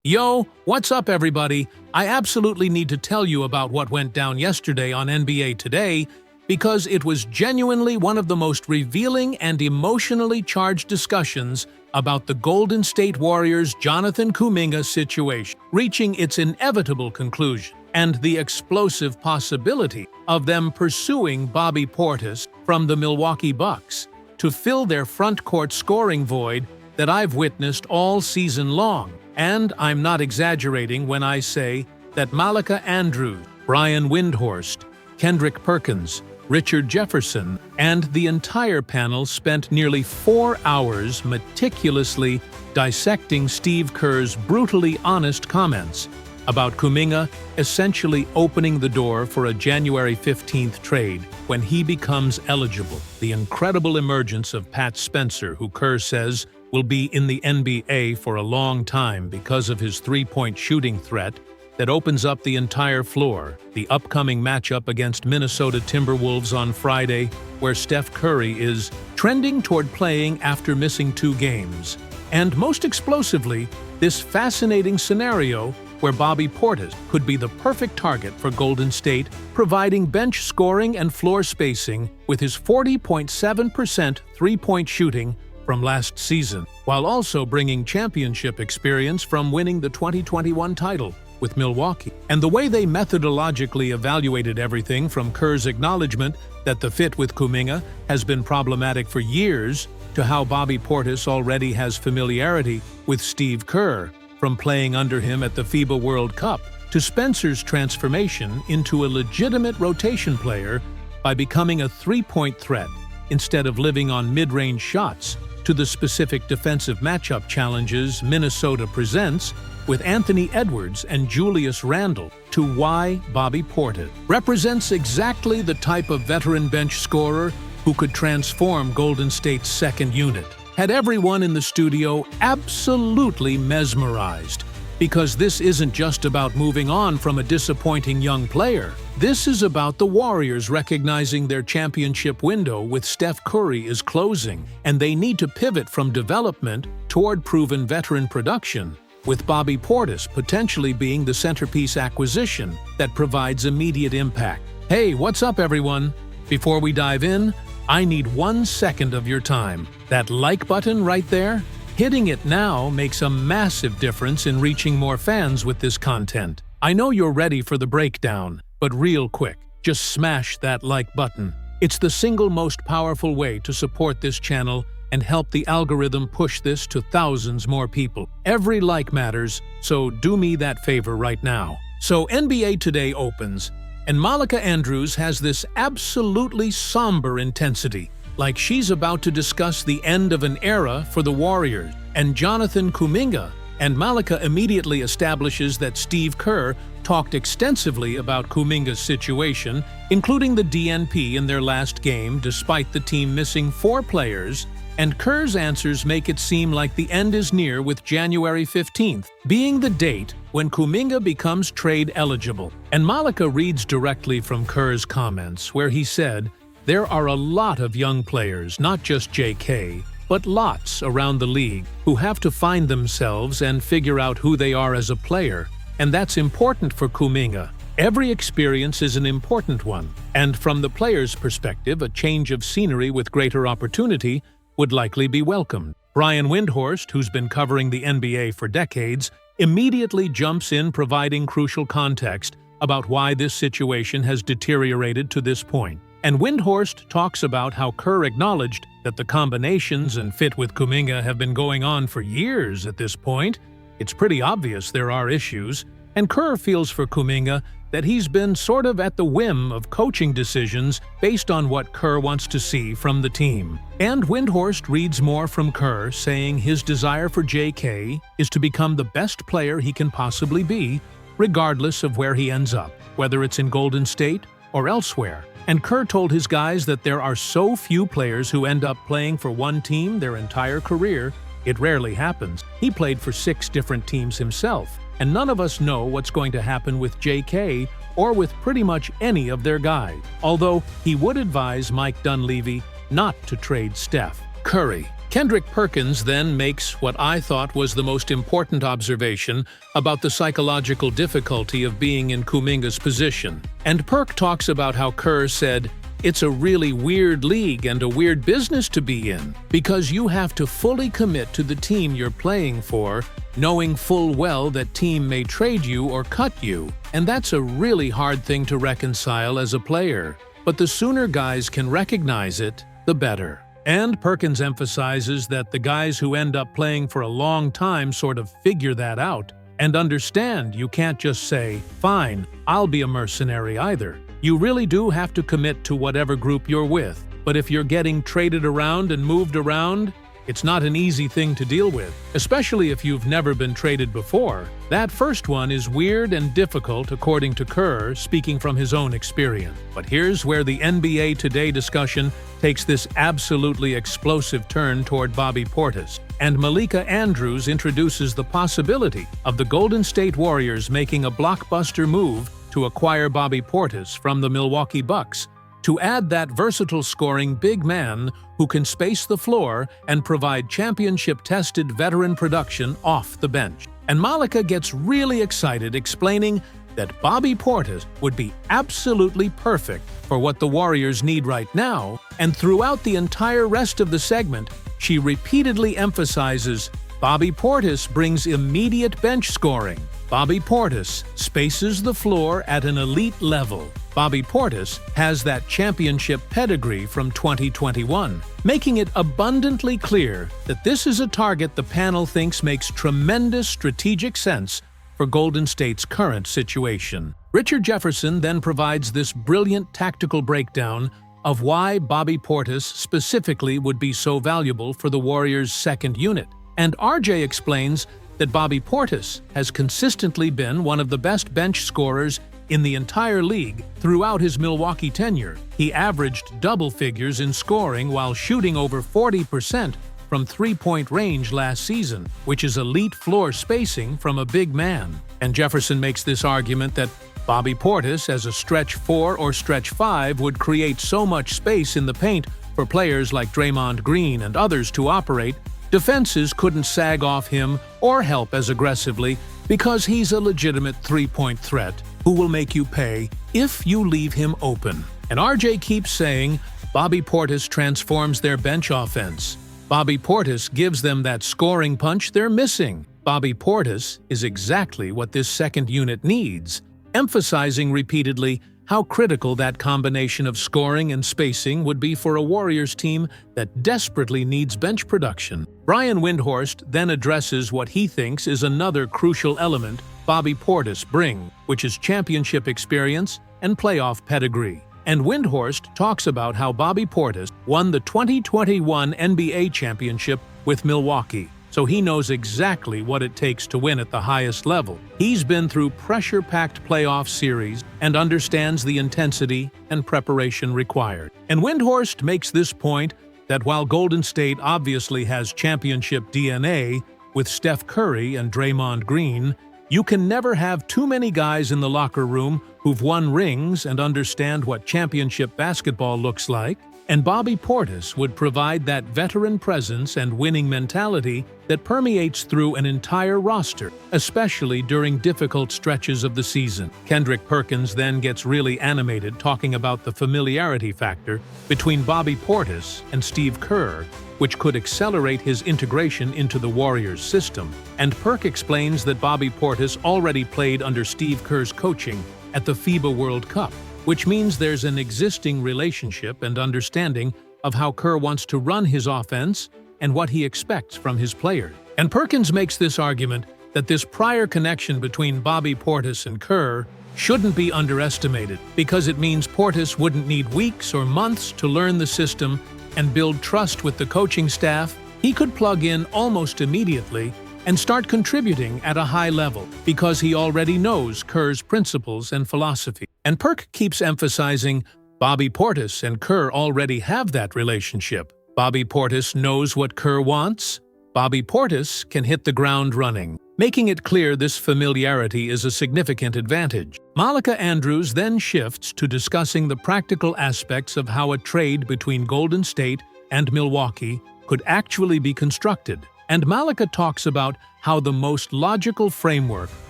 Yo, what's up everybody? I absolutely need to tell you about what went down yesterday on NBA Today because it was genuinely one of the most revealing and emotionally charged discussions about the Golden State Warriors' Jonathan Kuminga situation, reaching its inevitable conclusion, and the explosive possibility of them pursuing Bobby Portis from the Milwaukee Bucks to fill their front-court scoring void that I've witnessed all season long. And I'm not exaggerating when I say that Malika Andrews, Brian Windhorst, Kendrick Perkins, Richard Jefferson, and the entire panel spent nearly 4 hours meticulously dissecting Steve Kerr's brutally honest comments about Kuminga essentially opening the door for a January 15th trade when he becomes eligible. The incredible emergence of Pat Spencer, who Kerr says will be in the NBA for a long time because of his three-point shooting threat that opens up the entire floor, the upcoming matchup against Minnesota Timberwolves on Friday, where Steph Curry is trending toward playing after missing 2 games, and most explosively, this fascinating scenario where Bobby Portis could be the perfect target for Golden State, providing bench scoring and floor spacing with his 40.7% three-point shooting from last season, while also bringing championship experience from winning the 2021 title with Milwaukee. And the way they methodologically evaluated everything, from Kerr's acknowledgement that the fit with Kuminga has been problematic for years to how Bobby Portis already has familiarity with Steve Kerr from playing under him at the FIBA World Cup, to Spencer's transformation into a legitimate rotation player by becoming a three-point threat instead of living on mid-range shots, to the specific defensive matchup challenges Minnesota presents with Anthony Edwards and Julius Randle, to why Bobby Portis represents exactly the type of veteran bench scorer who could transform Golden State's second unit, had everyone in the studio absolutely mesmerized. Because this isn't just about moving on from a disappointing young player. This is about the Warriors recognizing their championship window with Steph Curry is closing, and they need to pivot from development toward proven veteran production, with Bobby Portis potentially being the centerpiece acquisition that provides immediate impact. Hey, what's up everyone? Before we dive in, I need 1 second of your time. That like button right there? Hitting it now makes a massive difference in reaching more fans with this content. I know you're ready for the breakdown, but real quick, just smash that like button. It's the single most powerful way to support this channel and help the algorithm push this to thousands more people. Every like matters, so do me that favor right now. So NBA Today opens, and Malika Andrews has this absolutely somber intensity, like she's about to discuss the end of an era for the Warriors and Jonathan Kuminga, and Malika immediately establishes that Steve Kerr talked extensively about Kuminga's situation, including the DNP in their last game despite the team missing 4 players, and Kerr's answers make it seem like the end is near, with January 15th being the date when Kuminga becomes trade eligible. And Malika reads directly from Kerr's comments, where he said, "There are a lot of young players, not just JK, but lots around the league, who have to find themselves and figure out who they are as a player, and that's important for Kuminga. Every experience is an important one, and from the player's perspective, a change of scenery with greater opportunity would likely be welcomed." Brian Windhorst, who's been covering the NBA for decades, immediately jumps in, providing crucial context about why this situation has deteriorated to this point. And Windhorst talks about how Kerr acknowledged that the combinations and fit with Kuminga have been going on for years at this point. It's pretty obvious there are issues, and Kerr feels for Kuminga that he's been sort of at the whim of coaching decisions based on what Kerr wants to see from the team. And Windhorst reads more from Kerr, saying his desire for JK is to become the best player he can possibly be, regardless of where he ends up, whether it's in Golden State or elsewhere. And Kerr told his guys that there are so few players who end up playing for one team their entire career, it rarely happens. He played for 6 different teams himself, and none of us know what's going to happen with JK or with pretty much any of their guys, although he would advise Mike Dunleavy not to trade Steph Curry. Kendrick Perkins then makes what I thought was the most important observation about the psychological difficulty of being in Kuminga's position. And Perk talks about how Kerr said, "It's a really weird league and a weird business to be in, because you have to fully commit to the team you're playing for, knowing full well that team may trade you or cut you, and that's a really hard thing to reconcile as a player. But the sooner guys can recognize it, the better." And Perkins emphasizes that the guys who end up playing for a long time sort of figure that out and understand you can't just say, "Fine, I'll be a mercenary either." You really do have to commit to whatever group you're with. But if you're getting traded around and moved around, it's not an easy thing to deal with, especially if you've never been traded before. That first one is weird and difficult, according to Kerr, speaking from his own experience. But here's where the NBA Today discussion takes this absolutely explosive turn toward Bobby Portis. And Malika Andrews introduces the possibility of the Golden State Warriors making a blockbuster move to acquire Bobby Portis from the Milwaukee Bucks, to add that versatile scoring big man who can space the floor and provide championship-tested veteran production off the bench. And Malika gets really excited, explaining that Bobby Portis would be absolutely perfect for what the Warriors need right now, and throughout the entire rest of the segment, she repeatedly emphasizes Bobby Portis brings immediate bench scoring. Bobby Portis spaces the floor at an elite level. Bobby Portis has that championship pedigree from 2021, making it abundantly clear that this is a target the panel thinks makes tremendous strategic sense for Golden State's current situation. Richard Jefferson then provides this brilliant tactical breakdown of why Bobby Portis specifically would be so valuable for the Warriors' second unit. And RJ explains that Bobby Portis has consistently been one of the best bench scorers in the entire league throughout his Milwaukee tenure. He averaged double figures in scoring while shooting over 40% from three-point range last season, which is elite floor spacing from a big man. And Jefferson makes this argument that Bobby Portis as a stretch 4 or stretch 5 would create so much space in the paint for players like Draymond Green and others to operate. Defenses couldn't sag off him or help as aggressively because he's a legitimate three-point threat who will make you pay if you leave him open. And RJ keeps saying Bobby Portis transforms their bench offense. Bobby Portis gives them that scoring punch they're missing. Bobby Portis is exactly what this second unit needs, emphasizing repeatedly how critical that combination of scoring and spacing would be for a Warriors team that desperately needs bench production. Brian Windhorst then addresses what he thinks is another crucial element Bobby Portis brings, which is championship experience and playoff pedigree. And Windhorst talks about how Bobby Portis won the 2021 NBA championship with Milwaukee, so he knows exactly what it takes to win at the highest level. He's been through pressure-packed playoff series and understands the intensity and preparation required. And Windhorst makes this point that while Golden State obviously has championship DNA with Steph Curry and Draymond Green, you can never have too many guys in the locker room who've won rings and understand what championship basketball looks like, and Bobby Portis would provide that veteran presence and winning mentality that permeates through an entire roster, especially during difficult stretches of the season. Kendrick Perkins then gets really animated talking about the familiarity factor between Bobby Portis and Steve Kerr, which could accelerate his integration into the Warriors' system. And Perk explains that Bobby Portis already played under Steve Kerr's coaching at the FIBA World Cup, which means there's an existing relationship and understanding of how Kerr wants to run his offense and what he expects from his players. And Perkins makes this argument that this prior connection between Bobby Portis and Kerr shouldn't be underestimated, because it means Portis wouldn't need weeks or months to learn the system and build trust with the coaching staff. He could plug in almost immediately and start contributing at a high level because he already knows Kerr's principles and philosophy. And Perk keeps emphasizing Bobby Portis and Kerr already have that relationship. Bobby Portis knows what Kerr wants. Bobby Portis can hit the ground running, making it clear this familiarity is a significant advantage. Malika Andrews then shifts to discussing the practical aspects of how a trade between Golden State and Milwaukee could actually be constructed. And Malika talks about how the most logical framework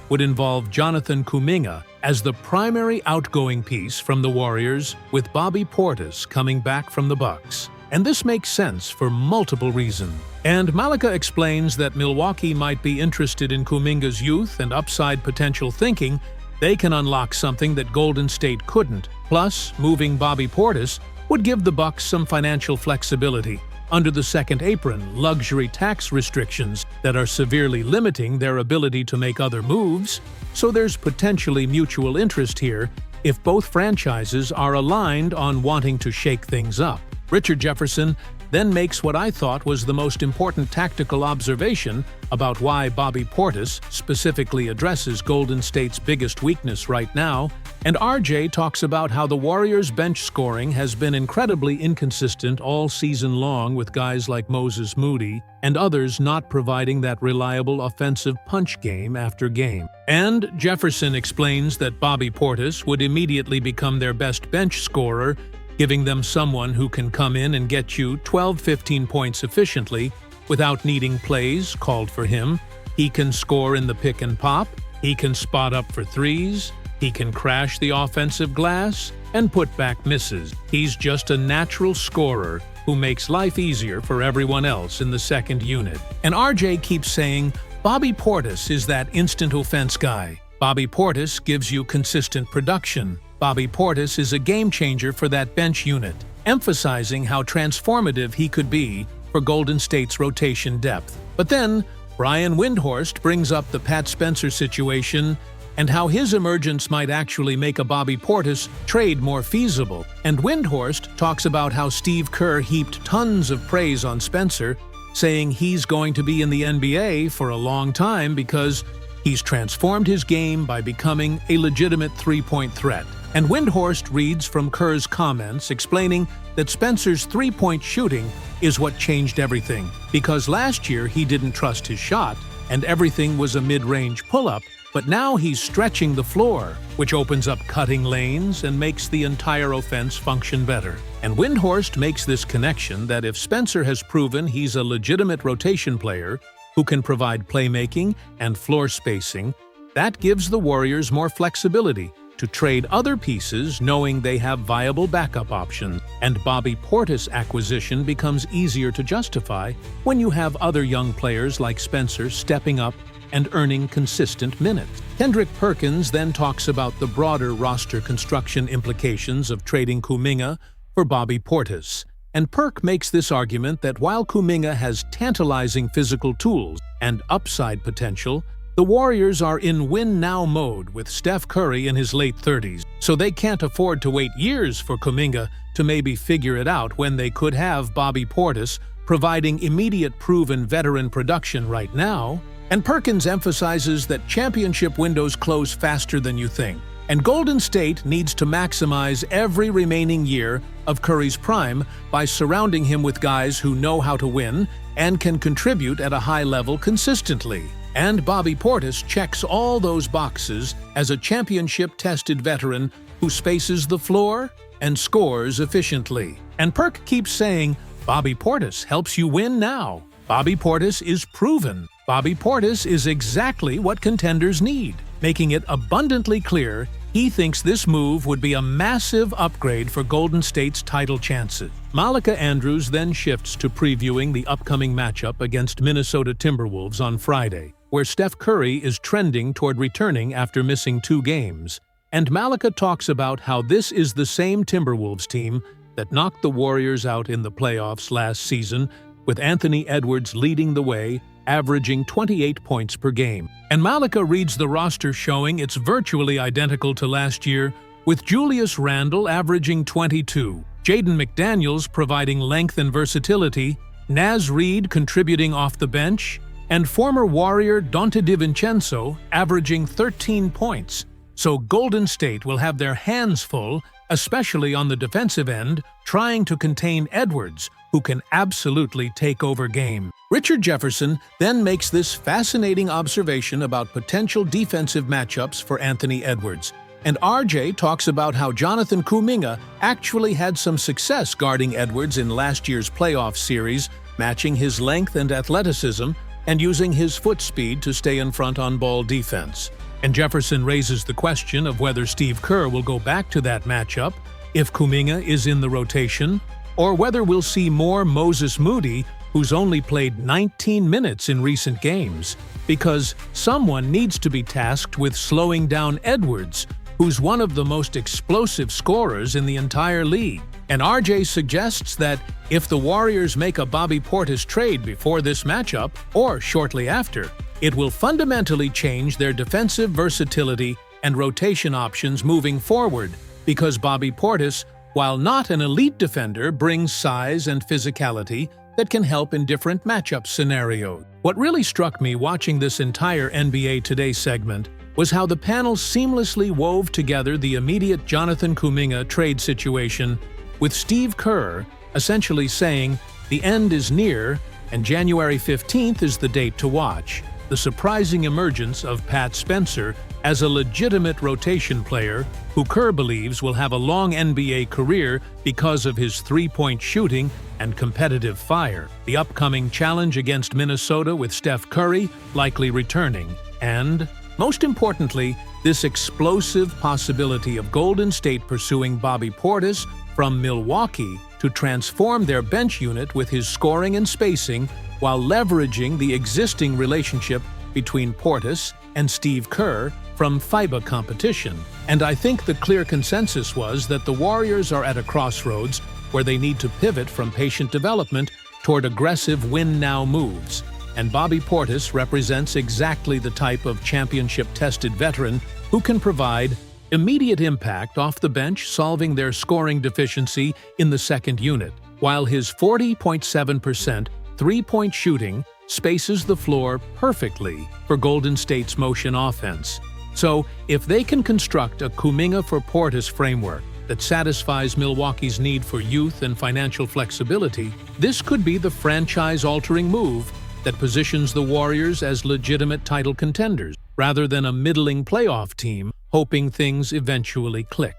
would involve Jonathan Kuminga as the primary outgoing piece from the Warriors, with Bobby Portis coming back from the Bucks. And this makes sense for multiple reasons. And Malika explains that Milwaukee might be interested in Kuminga's youth and upside potential, thinking they can unlock something that Golden State couldn't. Plus, moving Bobby Portis would give the Bucks some financial flexibility under the second apron luxury tax restrictions that are severely limiting their ability to make other moves. So there's potentially mutual interest here if both franchises are aligned on wanting to shake things up. Richard Jefferson then makes what I thought was the most important tactical observation about why Bobby Portis specifically addresses Golden State's biggest weakness right now, and RJ talks about how the Warriors' bench scoring has been incredibly inconsistent all season long, with guys like Moses Moody and others not providing that reliable offensive punch game after game. And Jefferson explains that Bobby Portis would immediately become their best bench scorer, giving them someone who can come in and get you 12-15 points efficiently without needing plays called for him. He can score in the pick and pop, he can spot up for threes, he can crash the offensive glass and put back misses. He's just a natural scorer who makes life easier for everyone else in the second unit. And RJ keeps saying, Bobby Portis is that instant offense guy. Bobby Portis gives you consistent production. Bobby Portis is a game-changer for that bench unit, emphasizing how transformative he could be for Golden State's rotation depth. But then, Brian Windhorst brings up the Pat Spencer situation and how his emergence might actually make a Bobby Portis trade more feasible. And Windhorst talks about how Steve Kerr heaped tons of praise on Spencer, saying he's going to be in the NBA for a long time because he's transformed his game by becoming a legitimate three-point threat. And Windhorst reads from Kerr's comments explaining that Spencer's three-point shooting is what changed everything, because last year he didn't trust his shot and everything was a mid-range pull-up, but now he's stretching the floor, which opens up cutting lanes and makes the entire offense function better. And Windhorst makes this connection that if Spencer has proven he's a legitimate rotation player who can provide playmaking and floor spacing, that gives the Warriors more flexibility to trade other pieces, knowing they have viable backup options, and Bobby Portis' acquisition becomes easier to justify when you have other young players like Spencer stepping up and earning consistent minutes. Kendrick Perkins then talks about the broader roster construction implications of trading Kuminga for Bobby Portis. And Perk makes this argument that while Kuminga has tantalizing physical tools and upside potential, the Warriors are in win-now mode with Steph Curry in his late 30s, so they can't afford to wait years for Kuminga to maybe figure it out when they could have Bobby Portis providing immediate proven veteran production right now. And Perkins emphasizes that championship windows close faster than you think, and Golden State needs to maximize every remaining year of Curry's prime by surrounding him with guys who know how to win and can contribute at a high level consistently. And Bobby Portis checks all those boxes as a championship-tested veteran who spaces the floor and scores efficiently. And Perk keeps saying, Bobby Portis helps you win now. Bobby Portis is proven. Bobby Portis is exactly what contenders need, making it abundantly clear he thinks this move would be a massive upgrade for Golden State's title chances. Malika Andrews then shifts to previewing the upcoming matchup against Minnesota Timberwolves on Friday, where Steph Curry is trending toward returning after missing 2 games. And Malika talks about how this is the same Timberwolves team that knocked the Warriors out in the playoffs last season, with Anthony Edwards leading the way, averaging 28 points per game. And Malika reads the roster showing it's virtually identical to last year, with Julius Randle averaging 22, Jaden McDaniels providing length and versatility, Naz Reid contributing off the bench, and former Warrior Donte DiVincenzo averaging 13 points. So Golden State will have their hands full, especially on the defensive end, trying to contain Edwards, who can absolutely take over game. Richard Jefferson then makes this fascinating observation about potential defensive matchups for Anthony Edwards. And RJ talks about how Jonathan Kuminga actually had some success guarding Edwards in last year's playoff series matching his length and athleticism and using his foot speed to stay in front on ball defense. And Jefferson raises the question of whether Steve Kerr will go back to that matchup if Kuminga is in the rotation, or whether we'll see more Moses Moody, who's only played 19 minutes in recent games, because someone needs to be tasked with slowing down Edwards, who's one of the most explosive scorers in the entire league. And RJ suggests that if the Warriors make a Bobby Portis trade before this matchup, or shortly after, it will fundamentally change their defensive versatility and rotation options moving forward, because Bobby Portis, while not an elite defender, brings size and physicality that can help in different matchup scenarios. What really struck me watching this entire NBA Today segment was how the panel seamlessly wove together the immediate Jonathan Kuminga trade situation with Steve Kerr essentially saying the end is near and January 15th is the date to watch. The surprising emergence of Pat Spencer as a legitimate rotation player who Kerr believes will have a long NBA career because of his three-point shooting and competitive fire. The upcoming challenge against Minnesota with Steph Curry likely returning. And, most importantly, this explosive possibility of Golden State pursuing Bobby Portis from Milwaukee to transform their bench unit with his scoring and spacing while leveraging the existing relationship between Portis and Steve Kerr from FIBA competition. And I think the clear consensus was that the Warriors are at a crossroads where they need to pivot from patient development toward aggressive win-now moves. And Bobby Portis represents exactly the type of championship-tested veteran who can provide immediate impact off the bench, solving their scoring deficiency in the second unit, while his 40.7% three-point shooting spaces the floor perfectly for Golden State's motion offense. So, if they can construct a Kuminga for Portis framework that satisfies Milwaukee's need for youth and financial flexibility, this could be the franchise-altering move that positions the Warriors as legitimate title contenders, rather than a middling playoff team hoping things eventually click.